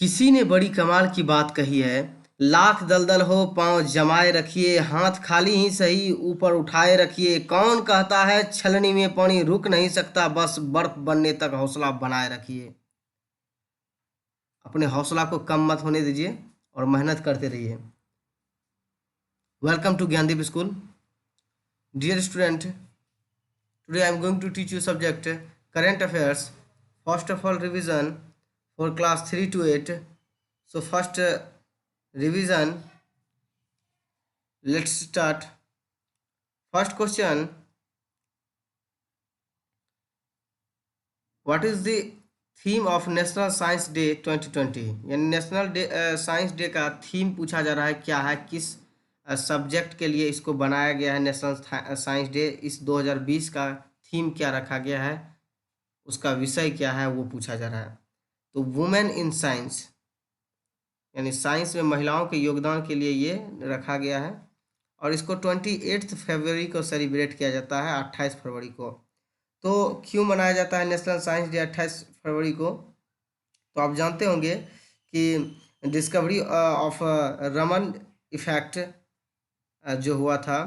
किसी ने बड़ी कमाल की बात कही है। लाख दलदल हो पांव जमाए रखिए, हाथ खाली ही सही ऊपर उठाए रखिए। कौन कहता है छलनी में पानी रुक नहीं सकता, बस बर्फ बनने तक हौसला बनाए रखिए। अपने हौसला को कम मत होने दीजिए और मेहनत करते रहिए। Welcome to Gyandeep school. Dear student, today I am going to teach you subject current affairs. First of all, revision for class 3 to 8. So first revision, let's start. First question, what is the theme of national science day 2020? यानी national day science day का theme पूछा जा रहा है, क्या है, किस subject के लिए इसको बनाया गया है। नेशनल साइंस डे इस 2020 का थीम क्या रखा गया है, उसका विषय क्या है, वो पूछा जा रहा है। तो वुमेन इन साइंस, यानी साइंस में महिलाओं के योगदान के लिए ये रखा गया है। और इसको 28 फरवरी को सेलिब्रेट किया जाता है, 28 फरवरी को। तो क्यों मनाया जाता है नेशनल साइंस डे 28 फरवरी को? तो आप जानते होंगे कि डिस्कवरी ऑफ रमन इफेक्ट जो हुआ था,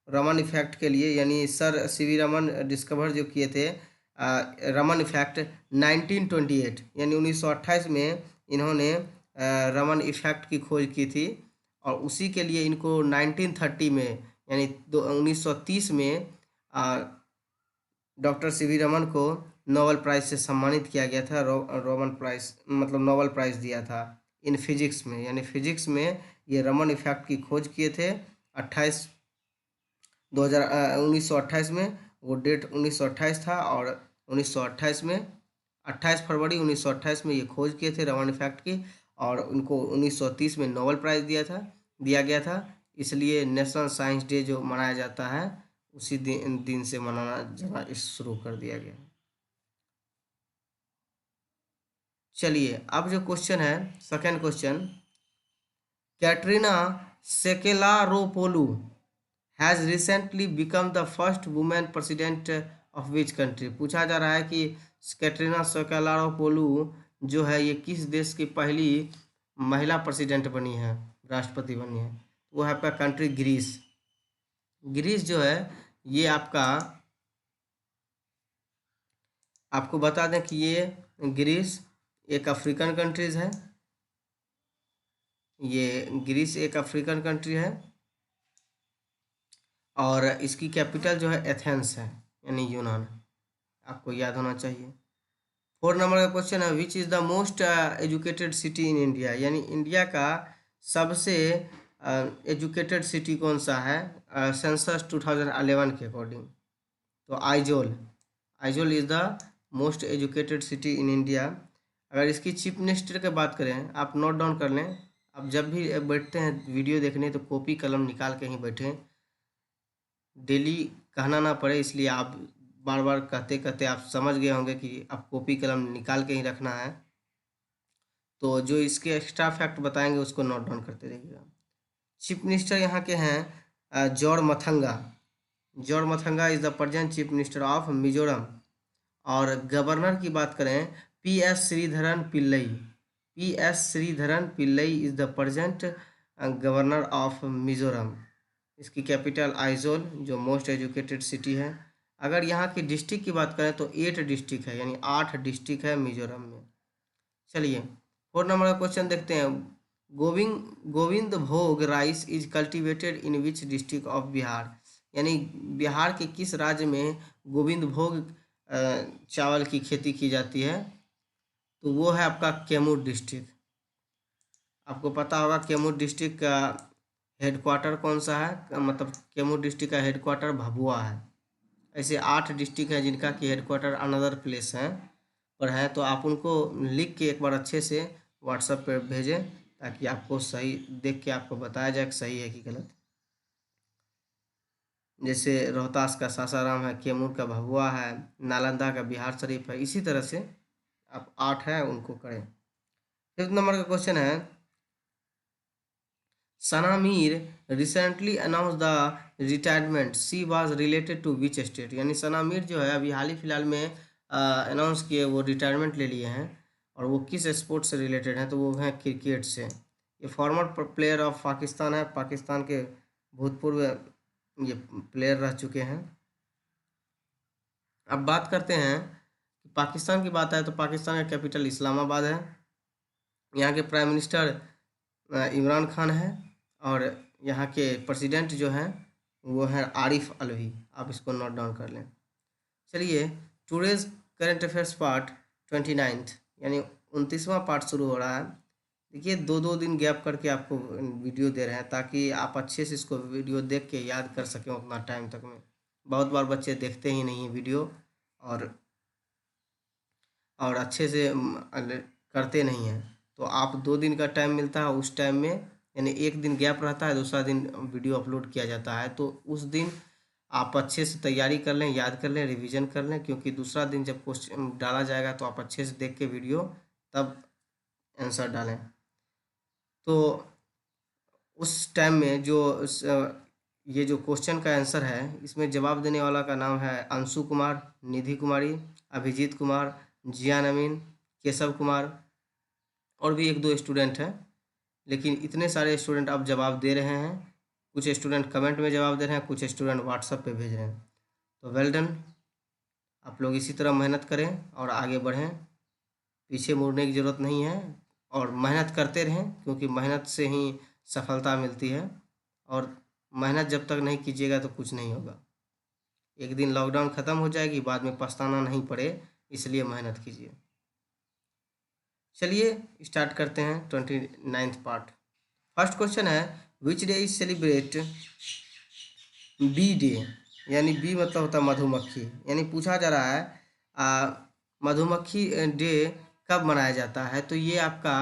रमन इफेक्ट के लिए, यानी सर सीवी रमन डिस्कवर जो किए थे रमन इफेक्ट 1928 यानी 1928 में इन्होंने रमन इफेक्ट की खोज की थी। और उसी के लिए इनको 1930 में यानी 1930 में डॉक्टर सीवी रमन को नोबेल प्राइज़ से सम्मानित किया गया था। रोमन प्राइज़ मतलब नोबेल प्राइज़ दिया था इन फिजिक्स में, यानी फिजिक्स में ये रमन इफेक्ट की खोज किए थे 1928 में। वो डेट 1928 था और 1928 में 28 फरवरी 1928 में ये खोज किए थे रमन इफेक्ट की, और उनको 1930 में नोबेल प्राइज़ दिया गया था। इसलिए नेशनल साइंस डे जो मनाया जाता है उसी दिन से मनाना शुरू कर दिया गया। चलिए, अब जो क्वेश्चन है, second question, Katerina Sakellaropoulou has recently become the first women president of which country? पूछा जा रहा है कि कैटरीना सेकेलारोपोलू जो है ये किस देश की पहली महिला प्रेसिडेंट बनी है, राष्ट्रपति बनी है? वो है आपका कंट्री ग्रीस। ग्रीस जो है ये आपको बता दें कि ये ग्रीस एक अफ्रीकन कंट्रीज़ है। ये ग्रीस एक अफ्रीकन कंट्री है और इसकी कैपिटल जो है एथेंस है, यानी यूनान। आपको याद होना चाहिए। 4 नंबर का क्वेश्चन है, विच is the most educated city in India? यानी इंडिया का सबसे एजुकेटेड सिटी कौन सा है सेंसस 2011 के अकॉर्डिंग? तो Aizawl is the most educated city in India. अगर इसकी चीफ मिनिस्टर की बात करें, आप नोट डाउन कर लें। आप जब भी बैठते हैं वीडियो देखने तो कॉपी कलम निकाल के ही बैठें, डेली कहना ना पड़े, इसलिए आप बार बार कहते कहते आप समझ गए होंगे कि आप कॉपी कलम निकाल के ही रखना है। तो जो इसके एक्स्ट्रा फैक्ट बताएंगे उसको नोट डाउन करते रहिएगा। चीफ मिनिस्टर यहाँ के हैं Zoramthanga. Zoramthanga is the present chief minister of Mizoram. और गवर्नर की बात करें, PS Sreedharan Pillai. PS Sreedharan Pillai is the present governor of Mizoram. इसकी कैपिटल आइजोल, जो मोस्ट एजुकेटेड सिटी है। अगर यहाँ की डिस्ट्रिक्ट की बात करें तो 8 डिस्ट्रिक्ट है, यानी 8 डिस्ट्रिक्ट है मिजोरम में। चलिए 4 नंबर का क्वेश्चन देखते हैं। गोविंद भोग rice is cultivated in which district of Bihar? यानी बिहार के किस राज्य में गोविंद भोग चावल की खेती की जाती है? तो वो है आपका कैमूर डिस्ट्रिक्ट। आपको पता होगा कैमूर डिस्ट्रिक्ट का हेडक्वार्टर कौन सा है, मतलब कैमूर डिस्ट्रिक्ट का हेडक्वार्टर भभुआ है। ऐसे 8 डिस्ट्रिक्ट हैं जिनका कि हेडक्वार्टर अनदर प्लेस है पर है, तो आप उनको लिख के एक बार अच्छे से व्हाट्सएप पर भेजें ताकि आपको सही देख के आपको बताया जाए कि सही है कि गलत। जैसे रोहतास का सासाराम है, कैमूर का भभुआ है, नालंदा का बिहार शरीफ है, इसी तरह से आप 8 हैं उनको करें। 5th नंबर का क्वेश्चन है, Sana Mir recently announce the retirement she was related to which state? यानी सना मीर जो है अभी हाल ही फिलहाल में अनाउंस किए वो रिटायरमेंट ले लिए हैं, और वो किस स्पोर्ट से रिलेटेड हैं, तो वो हैं क्रिकेट से। ये फॉर्मर प्लेयर ऑफ पाकिस्तान है, पाकिस्तान के भूतपूर्व ये प्लेयर रह चुके हैं। अब बात करते हैं कि पाकिस्तान की बात है तो पाकिस्तान का कैपिटल इस्लामाबाद है। यहाँ के प्राइम मिनिस्टर इमरान खान है और यहाँ के प्रेसिडेंट जो हैं वो हैं आरिफ अलवी। आप इसको नोट डाउन कर लें। चलिए, टुडेज करंट अफेयर्स पार्ट 29 यानी 29वां पार्ट शुरू हो रहा है। देखिए, 2-2 दिन गैप करके आपको वीडियो दे रहे हैं ताकि आप अच्छे से इसको वीडियो देख के याद कर सकें उतना टाइम तक में। बहुत बार बच्चे देखते ही नहीं हैं वीडियो और अच्छे से करते नहीं हैं। तो आप 2 दिन का टाइम मिलता है, उस टाइम में यानी एक दिन गैप रहता है, दूसरा दिन वीडियो अपलोड किया जाता है। तो उस दिन आप अच्छे से तैयारी कर लें, याद कर लें, रिवीजन कर लें, क्योंकि दूसरा दिन जब क्वेश्चन डाला जाएगा तो आप अच्छे से देख के वीडियो तब आंसर डालें। तो उस टाइम में ये जो क्वेश्चन का आंसर है, इसमें जवाब देने वाला का नाम है अंशु कुमार, निधि कुमारी, अभिजीत कुमार, जियान अमीन, केशव कुमार और भी 1-2 स्टूडेंट हैं। लेकिन इतने सारे स्टूडेंट अब जवाब दे रहे हैं। कुछ स्टूडेंट कमेंट में जवाब दे रहे हैं, कुछ स्टूडेंट व्हाट्सएप पे भेज रहे हैं। तो वेल डन, आप लोग इसी तरह मेहनत करें और आगे बढ़ें, पीछे मुड़ने की ज़रूरत नहीं है और मेहनत करते रहें, क्योंकि मेहनत से ही सफलता मिलती है और मेहनत जब तक नहीं कीजिएगा तो कुछ नहीं होगा। एक दिन लॉकडाउन ख़त्म हो जाएगी, बाद में पछताना नहीं पड़े, इसलिए मेहनत कीजिए। चलिए स्टार्ट करते हैं 29th पार्ट। फर्स्ट क्वेश्चन है, which day is celebrate B day, यानी बी मतलब होता है मधुमक्खी, यानी पूछा जा रहा है मधुमक्खी डे कब मनाया जाता है। तो ये आपका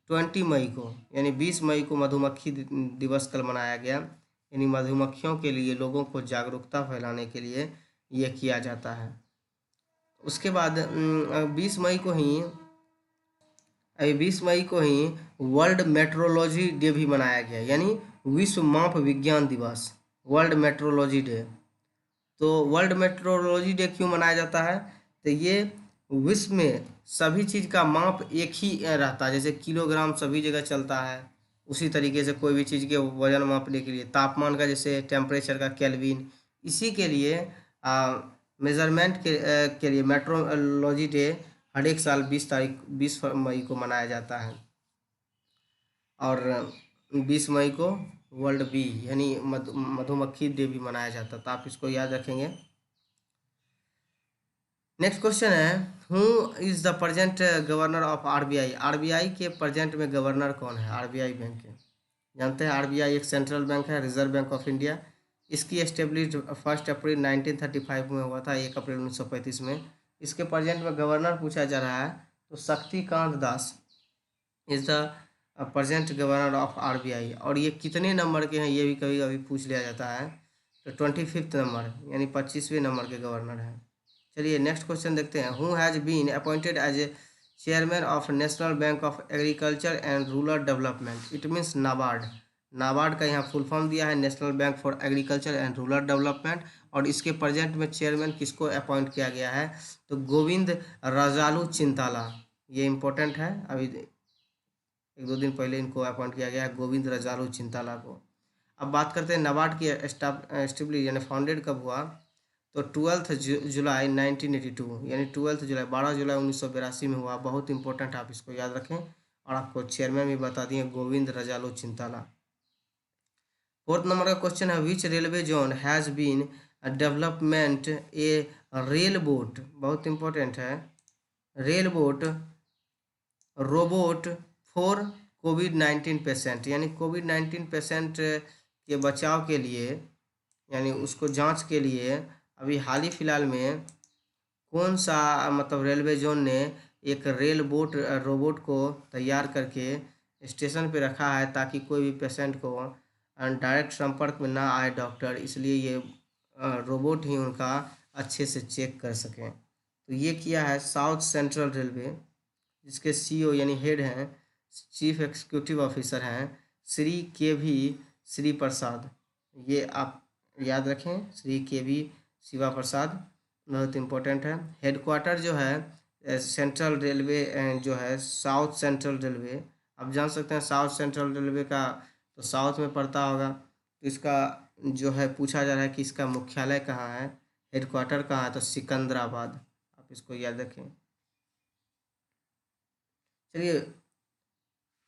20 मई को यानी 20 मई को मधुमक्खी दिवस कल मनाया गया। यानी मधुमक्खियों के लिए लोगों को जागरूकता फैलाने के लिए ये किया जाता है। उसके बाद 20 मई को ही अभी 20 मई को ही वर्ल्ड मेट्रोलॉजी डे भी मनाया गया, यानी विश्व माप विज्ञान दिवस, वर्ल्ड मेट्रोलॉजी डे। तो वर्ल्ड मेट्रोलॉजी डे क्यों मनाया जाता है, तो ये विश्व में सभी चीज़ का माप एक ही रहता है। जैसे किलोग्राम सभी जगह चलता है, उसी तरीके से कोई भी चीज़ के वजन मापने के लिए तापमान का, जैसे टेम्परेचर का केल्विन, इसी के लिए मेज़रमेंट के लिए मेट्रोलॉजी डे हर एक साल 20 मई को मनाया जाता है। और 20 मई को वर्ल्ड बी यानी मधुमक्खी डे भी मनाया जाता है, तो आप इसको याद रखेंगे। नेक्स्ट क्वेश्चन है, who is the present governor of RBI. RBI के प्रेजेंट में गवर्नर कौन है आरबीआई बैंक के? जानते हैं आरबीआई एक सेंट्रल बैंक है, रिजर्व बैंक ऑफ इंडिया। इसकी एस्टेब्लिश 1 अप्रैल 1935 में हुआ था, 1 अप्रैल 1935 में। इसके प्रेजेंट में गवर्नर पूछा जा रहा है, तो Shaktikanta Das is the present governor of RBI. और ये कितने नंबर के हैं ये भी कभी कभी पूछ लिया जाता है, तो 25 नंबर यानी 25वें नंबर के गवर्नर हैं। चलिए नेक्स्ट क्वेश्चन देखते हैं, who has been appointed as a chairman of National Bank of Agriculture and Rural Development. It means NABARD. NABARD का यहाँ फुल फॉर्म दिया है National Bank for Agriculture and Rural Development. और इसके प्रेजेंट में chairman किसको अपॉइंट किया गया है, तो गोविंद रजालू चिंताला। ये इम्पोर्टेंट है, अभी 1-2 दिन पहले इनको अपॉइंट किया गया है, गोविंद रजालू चिंताला को। अब बात करते हैं नाबार्ड की एस्टेब्लिश यानी फाउंडेड कब हुआ, तो 12 जुलाई 1982 यानी 12 जुलाई 12 जुलाई 1982 में हुआ। बहुत इंपॉर्टेंट, आप इसको याद रखें। और आपको चेयरमैन भी बता दिए गोविंद रजालू चिंताला। 4th नंबर का क्वेश्चन है, which railway zone has been development a rail bot. बहुत इंपॉर्टेंट है, रेल बोट रोबोट फॉर कोविड-19 पेशेंट, यानी कोविड-19 पेशेंट के बचाव के लिए यानी उसको जांच के लिए अभी हाल ही फिलहाल में कौन सा मतलब रेलवे जोन ने एक रेल बोट रोबोट को तैयार करके स्टेशन पे रखा है, ताकि कोई भी पेशेंट को डायरेक्ट संपर्क में ना आए डॉक्टर, इसलिए ये रोबोट ही उनका अच्छे से चेक कर सकें। तो ये किया है साउथ सेंट्रल रेलवे, जिसके सीईओ यानी हेड हैं, चीफ एग्जीक्यूटिव ऑफिसर हैं श्री के.वी. श्री प्रसाद। ये आप याद रखें, श्री के.वी. शिवा प्रसाद, बहुत इम्पोर्टेंट है। हेडक्वार्टर जो है सेंट्रल रेलवे जो है साउथ सेंट्रल रेलवे, आप जान सकते हैं साउथ सेंट्रल रेलवे का तो साउथ में पड़ता होगा। तो इसका जो है पूछा जा रहा है कि इसका मुख्यालय कहाँ है, हेडक्वार्टर कहाँ है, तो सिकंदराबाद, आप इसको याद रखें। चलिए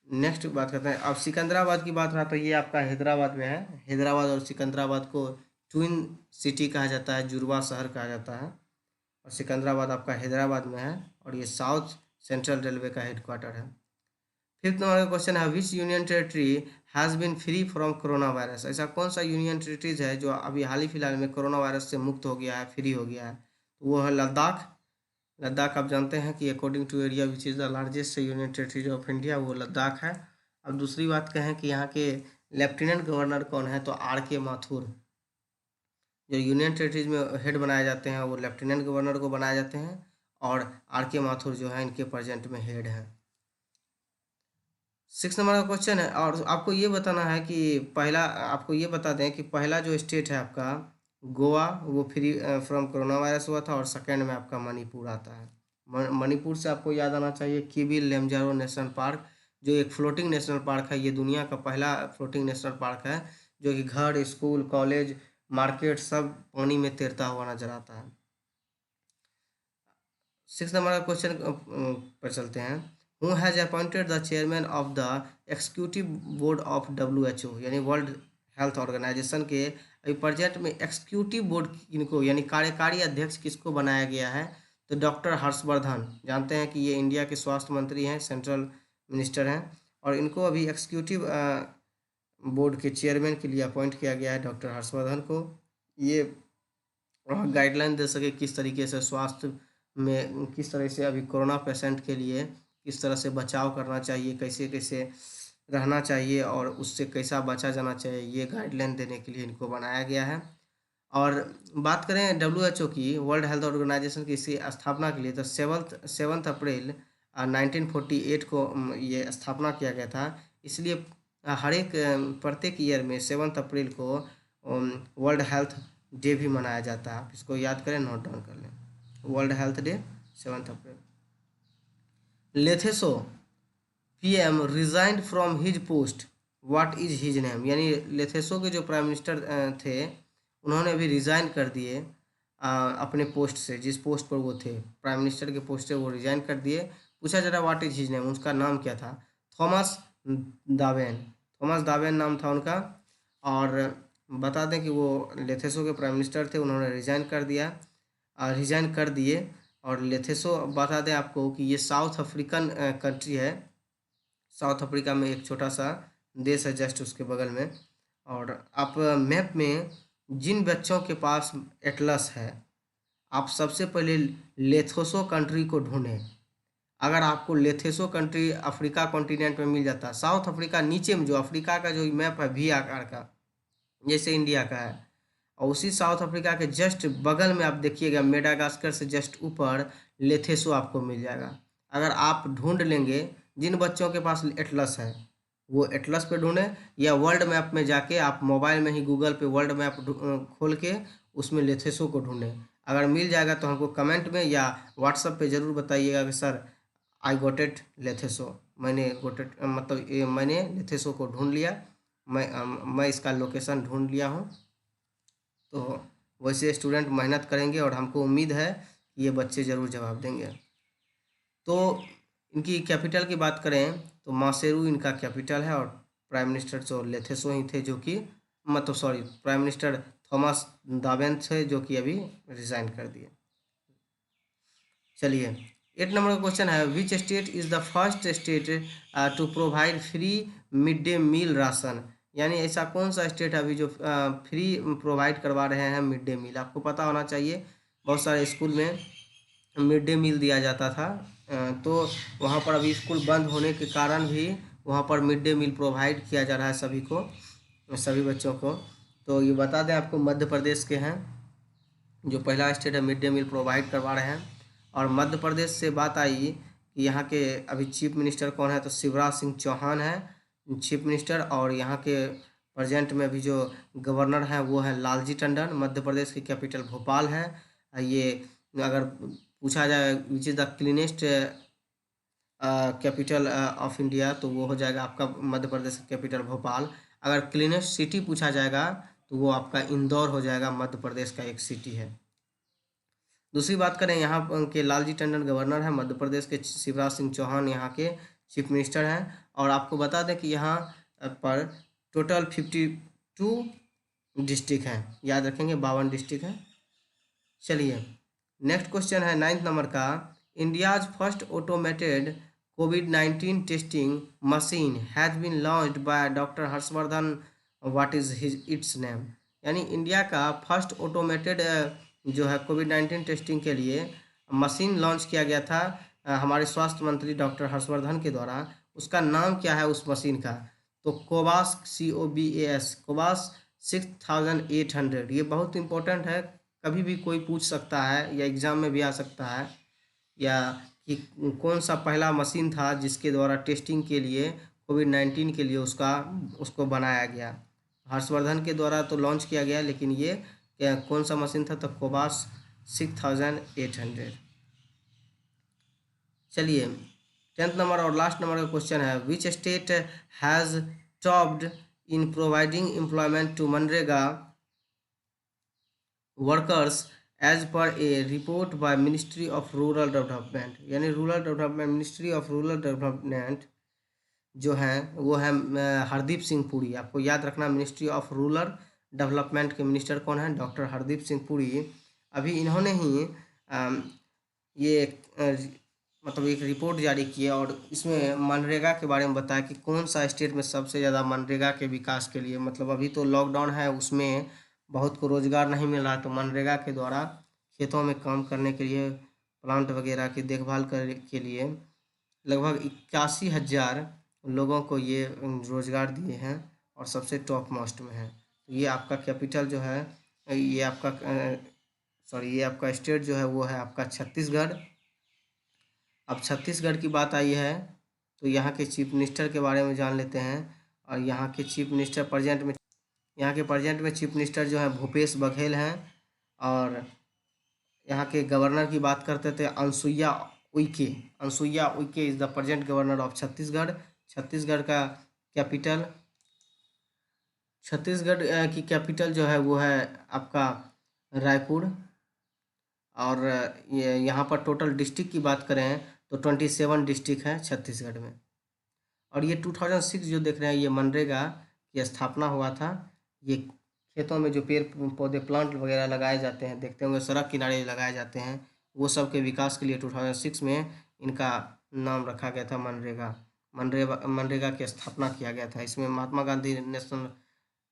नेक्स्ट बात करते हैं। अब सिकंदराबाद की बात रहा तो ये आपका हैदराबाद में है। हैदराबाद और सिकंदराबाद को ट्विन सिटी कहा जाता है, जुड़वा शहर कहा जाता है, और सिकंदराबाद आपका हैदराबाद में है और ये साउथ सेंट्रल रेलवे का हेडक्वार्टर है। फिफ्थ नंबर का क्वेश्चन है, which union territory has been free from corona virus. ऐसा कौन सा यूनियन टेरिटरीज है जो अभी हाल ही फिलहाल में कोरोना वायरस से मुक्त हो गया है, फ्री हो गया है, तो वो है लद्दाख। लद्दाख आप जानते हैं कि according to area which is the largest union territory of India, वो लद्दाख है। अब दूसरी बात कहें कि यहाँ के लेफ्टिनेंट गवर्नर कौन है, तो R.K. माथुर। जो यूनियन टेरिटरीज में हेड बनाए जाते हैं वो लेफ्टिनेंट गवर्नर को बनाए जाते हैं, और R.K. माथुर जो है इनके प्रेजेंट में हेड हैं। 6 नंबर का क्वेश्चन है, और आपको ये बताना है कि पहला, आपको ये बता दें कि पहला जो स्टेट है आपका गोवा, वो फ्री फ्रॉम कोरोना वायरस हुआ था, और सेकंड में आपका मणिपुर आता है। मणिपुर से आपको याद आना चाहिए किबिल लेमजारो नेशनल पार्क, जो एक फ्लोटिंग नेशनल पार्क है। ये दुनिया का पहला फ्लोटिंग नेशनल पार्क है, जो कि घर, स्कूल, कॉलेज, मार्केट सब पानी में तैरता हुआ नजर आता है। 6 नंबर का क्वेश्चन पर चलते हैं। Who has appointed the chairman of the executive board of WHO, यानी वर्ल्ड हेल्थ ऑर्गेनाइजेशन के अभी प्रेजेंट में एक्सिक्यूटिव बोर्ड किनको, यानी कार्यकारी अध्यक्ष किसको बनाया गया है, तो डॉक्टर हर्षवर्धन। जानते हैं कि ये इंडिया के स्वास्थ्य मंत्री हैं, सेंट्रल मिनिस्टर हैं, और इनको अभी एक्सिक्यूटिव बोर्ड के चेयरमैन के लिए अपॉइंट किया गया है डॉक्टर हर्षवर्धन को। ये गाइडलाइन दे सके किस तरीके से स्वास्थ्य में, किस तरह से अभी कोरोना पेशेंट के लिए किस तरह से बचाव करना चाहिए, कैसे कैसे रहना चाहिए और उससे कैसा बचा जाना चाहिए, ये गाइडलाइन देने के लिए इनको बनाया गया है। और बात करें WHO की, वर्ल्ड हेल्थ ऑर्गेनाइजेशन की इसी स्थापना के लिए, तो 7 अप्रैल 1948 को ये स्थापना किया गया था। इसलिए हर एक प्रत्येक ईयर में 7 अप्रैल को वर्ल्ड हेल्थ डे भी मनाया जाता है। आप इसको याद करें, नोट डाउन कर लें, वर्ल्ड हेल्थ डे 7 अप्रैल। लेथेसो PM resigned from his post, what is his name, यानी लेथेसो के जो प्राइम मिनिस्टर थे उन्होंने अभी रिज़ाइन कर दिए अपने पोस्ट से, जिस पोस्ट पर वो थे प्राइम मिनिस्टर के पोस्ट से वो रिज़ाइन कर दिए। पूछा जा रहा व्हाट इज हिज नेम, उसका नाम क्या था, थॉमस दावेन। थॉमस दावेन नाम था उनका। और बता दें कि वो लेथेसो के प्राइम मिनिस्टर थे, उन्होंने रिज़ाइन कर दिया, रिज़ाइन कर दिए। और लेथेसो, बता दें आपको कि ये साउथ अफ्रीकन कंट्री है। साउथ अफ्रीका में एक छोटा सा देश है जस्ट उसके बगल में। और आप मैप में जिन बच्चों के पास एटलस है, आप सबसे पहले लेथोसो कंट्री को ढूंढें। अगर आपको लेथेसो कंट्री अफ्रीका कॉन्टिनेंट में मिल जाता है, साउथ अफ्रीका नीचे में जो अफ्रीका का जो मैप है V आकार का, जैसे इंडिया का है, और उसी साउथ अफ्रीका के जस्ट बगल में आप देखिएगा मेडागास्कर से जस्ट ऊपर लेथेसो आपको मिल जाएगा। अगर आप ढूंढ लेंगे, जिन बच्चों के पास एटलस है वो एटलस पे ढूंढें, या वर्ल्ड मैप में जाके आप मोबाइल में ही गूगल पे वर्ल्ड मैप खोल के उसमें लेथेसो को ढूंढें। अगर मिल जाएगा तो हमको कमेंट में या व्हाट्सएप पे ज़रूर बताइएगा कि सर आई गोट इट लेथेसो, मैंने गोटेट मतलब मैंने लेथेसो को ढूंढ लिया, मैं इसका लोकेशन ढूंढ लिया हूँ। तो वैसे स्टूडेंट मेहनत करेंगे और हमको उम्मीद है कि ये बच्चे ज़रूर जवाब देंगे। तो इनकी कैपिटल की बात करें तो मासेरू इनका कैपिटल है, और प्राइम मिनिस्टर जो लेथेसो ही थे, जो कि मतलब सॉरी प्राइम मिनिस्टर थॉमस दावेन थे, जो कि अभी रिज़ाइन कर दिए। चलिए 8 नंबर का क्वेश्चन है, which state is the first state to provide free mid day meal ration, यानी ऐसा कौन सा स्टेट है अभी जो फ्री प्रोवाइड करवा रहे हैं मिड डे मील। आपको पता होना चाहिए बहुत सारे स्कूल में मिड डे मील दिया जाता था, तो वहाँ पर अभी स्कूल बंद होने के कारण भी वहाँ पर मिड डे मील प्रोवाइड किया जा रहा है सभी को, सभी बच्चों को। तो ये बता दें आपको मध्य प्रदेश के हैं जो पहला स्टेट है मिड डे मील प्रोवाइड करवा रहे हैं। और मध्य प्रदेश से बात आई कि यहाँ के अभी चीफ मिनिस्टर कौन है, तो शिवराज सिंह चौहान है चीफ मिनिस्टर, और यहाँ के प्रेजेंट में अभी जो गवर्नर हैं वो है लालजी टंडन। मध्य प्रदेश की कैपिटल भोपाल है। ये अगर पूछा जाए विच is the cleanest capital of India, तो वो हो जाएगा आपका मध्य प्रदेश का कैपिटल भोपाल। अगर क्लीनेस्ट सिटी पूछा जाएगा तो वो आपका इंदौर हो जाएगा, मध्य प्रदेश का एक सिटी है। दूसरी बात करें, यहाँ के लालजी टंडन गवर्नर हैं, मध्य प्रदेश के शिवराज सिंह चौहान यहाँ के चीफ मिनिस्टर हैं। और आपको बता दें कि यहाँ पर टोटल 52 डिस्ट्रिक्ट हैं, याद रखेंगे 52 डिस्ट्रिक्ट हैं। चलिए नेक्स्ट क्वेश्चन है 9th नंबर का, इंडियाज फर्स्ट ऑटोमेटेड कोविड-19 testing machine has been launched by doctor Harshvardhan, what is his its name. यानी इंडिया का फर्स्ट ऑटोमेटेड जो है कोविड-19 टेस्टिंग के लिए मशीन लॉन्च किया गया था हमारे स्वास्थ्य मंत्री डॉक्टर हर्षवर्धन के द्वारा। उसका नाम क्या है उस मशीन का? तो कोवास, COVAS, कोवास 6800। ये बहुत इंपॉर्टेंट है, कभी भी कोई पूछ सकता है या एग्ज़ाम में भी आ सकता है, या कि कौन सा पहला मशीन था जिसके द्वारा टेस्टिंग के लिए कोविड-19 के लिए उसको बनाया गया। हर्षवर्धन के द्वारा तो लॉन्च किया गया, लेकिन ये कौन सा मशीन था? तो कोवास 6800। चलिए 10th नंबर और लास्ट नंबर का क्वेश्चन है, which state has topped in providing employment to MNREGA workers as per a report by ministry of rural development. यानी rural development, ministry of rural development जो है वो है हरदीप सिंह पुरी। आपको याद रखना, मिनिस्ट्री ऑफ रूरल डेवलपमेंट के मिनिस्टर कौन है? डॉक्टर हरदीप सिंह पुरी। अभी इन्होंने ही ये मतलब एक रिपोर्ट जारी की है और इसमें मनरेगा के बारे में बताया कि कौन सा स्टेट में सबसे ज़्यादा मनरेगा के विकास के लिए, मतलब अभी तो लॉकडाउन है, उसमें बहुत को रोज़गार नहीं मिल रहा, तो मनरेगा के द्वारा खेतों में काम करने के लिए, प्लांट वगैरह की देखभाल करने के लिए लगभग 81,000 लोगों को ये रोज़गार दिए हैं और सबसे टॉप मोस्ट में है। तो ये आपका कैपिटल जो है, ये आपका ये आपका स्टेट जो है वो है आपका छत्तीसगढ़। अब छत्तीसगढ़ की बात आई है तो यहाँ के चीफ मिनिस्टर के बारे में जान लेते हैं। और यहाँ के चीफ मिनिस्टर प्रेजेंट में चीफ मिनिस्टर जो है भूपेश बघेल हैं। और यहाँ के गवर्नर की बात करते थे Anusuiya Uikey is the present governor of Chhattisgarh. Chhattisgarh की कैपिटल जो है वो है आपका रायपुर। और ये यहाँ पर टोटल डिस्ट्रिक्ट की बात करें तो 27 डिस्ट्रिक्ट हैं छत्तीसगढ़ में। और ये 2006 जो देख रहे हैं, ये मनरेगा की स्थापना हुआ था। ये खेतों में जो पेड़ पौधे प्लांट वगैरह लगाए जाते हैं, देखते होंगे सड़क किनारे लगाए जाते हैं, वो सब के विकास के लिए 2006 में इनका नाम रखा गया था मनरेगा की स्थापना किया गया था। इसमें महात्मा गांधी नेशनल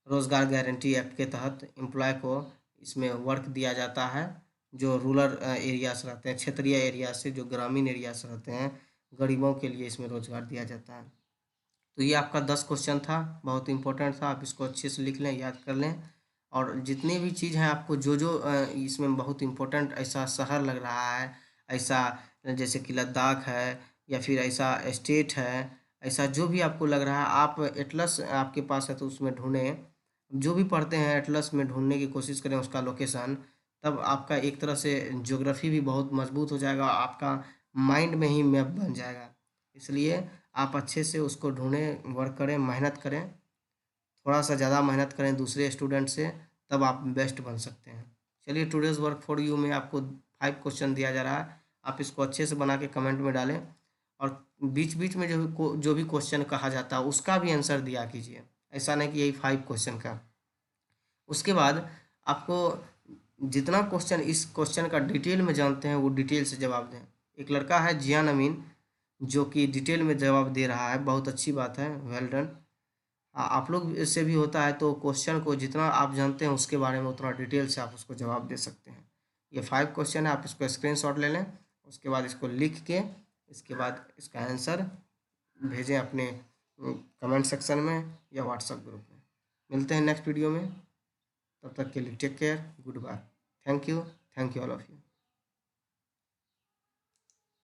रोज़गार गारंटी एक्ट के तहत एम्प्लॉय को इसमें वर्क दिया जाता है, जो रूरल एरिया से रहते हैं, क्षेत्रीय एरिया से, जो ग्रामीण एरिया से रहते हैं, गरीबों के लिए इसमें रोज़गार दिया जाता है। तो ये आपका 10 क्वेश्चन था, बहुत इंपॉर्टेंट था, आप इसको अच्छे से लिख लें, याद कर लें। और जितनी भी चीज़ हैं आपको जो इसमें बहुत इंपॉर्टेंट ऐसा शहर लग रहा है, ऐसा जैसे कि लद्दाख है या फिर ऐसा स्टेट है, ऐसा जो भी आपको लग रहा है, आप एटलस आपके पास है तो उसमें ढूंढें। जो भी पढ़ते हैं एटलस में ढूंढने की कोशिश करें उसका लोकेशन, तब आपका एक तरह से ज्योग्राफी भी बहुत मजबूत हो जाएगा, आपका माइंड में ही मैप बन जाएगा। इसलिए आप अच्छे से उसको ढूंढें, वर्क करें, मेहनत करें, थोड़ा सा ज़्यादा मेहनत करें दूसरे स्टूडेंट से, तब आप बेस्ट बन सकते हैं। चलिए टुडेज़ वर्क फॉर यू में आपको 5 क्वेश्चन दिया जा रहा है, आप इसको अच्छे से बना के कमेंट में डालें। और बीच बीच में जो भी क्वेश्चन कहा जाता है उसका भी आंसर दिया कीजिए, ऐसा नहीं कि यही 5 क्वेश्चन का। उसके बाद आपको जितना क्वेश्चन, इस क्वेश्चन का डिटेल में जानते हैं वो डिटेल से जवाब दें। एक लड़का है जियान अमीन जो कि डिटेल में जवाब दे रहा है, बहुत अच्छी बात है, वेल डन। आप लोग से भी होता है तो क्वेश्चन को जितना आप जानते हैं उसके बारे में उतना डिटेल से आप उसको जवाब दे सकते हैं। ये 5 क्वेश्चन है, आप इसको स्क्रीनशॉट ले लें, उसके बाद इसको लिख के इसके बाद इसका आंसर भेजें अपने कमेंट सेक्शन में या व्हाट्सएप ग्रुप में। मिलते हैं नेक्स्ट वीडियो में, तब तक के लिए take care, goodbye, thank you all of you.